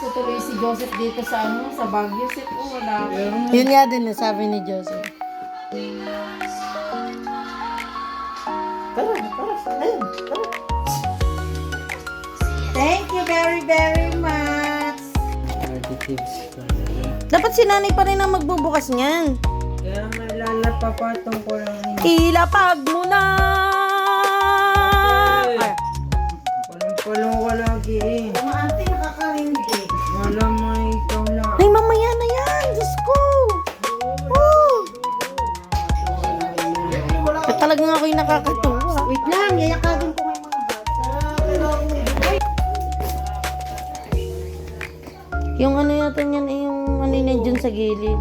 ko tuloy si Joseph dito sa sa Baguio. Sip, wala. Yun nga din sabi ni Joseph. Tara. Ayun, tara. Thank you very, very much. Dapat si nanay pa rin ang magbubukas niyan. Kaya malalapapatong ko lang Ilapag mo na! Ay. Palong ko lagi eh. Mga ate nakakarindi. Wala mo ikaw na. Ay, mamaya na yan! Diyos ko! Oh. At talagang ako'y nakakatuwa. Wait lang, yayakagin ko ngayon mga bata. Yung ano yata niyan ay yung ano yun dyan sa gilid.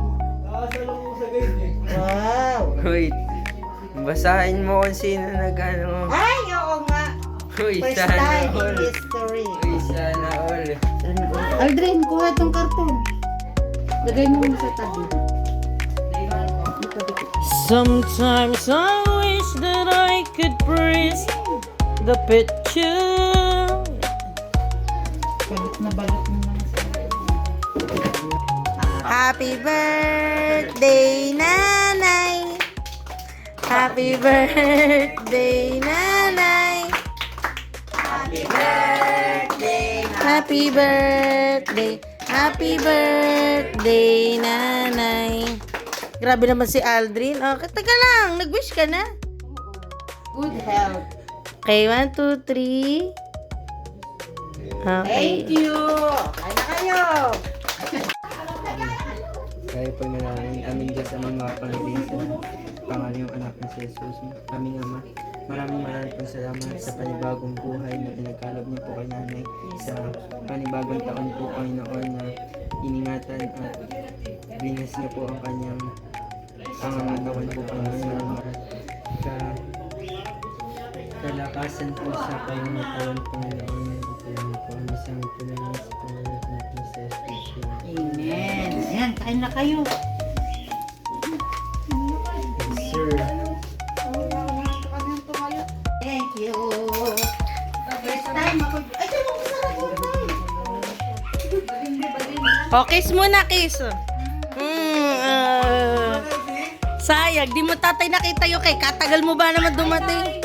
Wow! Wait. Basahin mo kung sino nag-ano. Ay, oo nga. Uy, First sana time in all. history. Uy, sana all. Aldrin, kuha itong karton. Lagay mo muna sa tabi. Sometimes I wish that I could freeze the picture. Balut na balut mo naman sa Happy birthday, nanay. Happy birthday, nanay. Happy birthday. Happy birthday. Happy birthday, nanay. Grabe naman si Aldrin. Oh, teka lang. Nag-wish ka na? good health. Okay, 1, 2, 3. Okay. Thank you. Kaya na kayo. Kaya po manalangin aming Diyos amang mga pangaling sa pangalan yung anak ng si Jesus. Aming Ama, maraming pong salamat sa panibagong buhay na pinagkaloob niyo po kay nanay. Sa panibagong taon po, Panginoon, na iningatan at binas niyo po ang kanyang pangangatawan po, Panginoon. Kalakasan po sa pangangatawan, Panginoon. Ito po ang isang pinanay sa pangalan ng Jesus. Amen. Ayan, kain na kayo. Sir. Thank you. First time ako. Ay, saan mo masarap yung tayo? Oh, kiss muna, kiss. Sayang, di mo tatay nakita yung kay. Katagal mo ba naman dumating?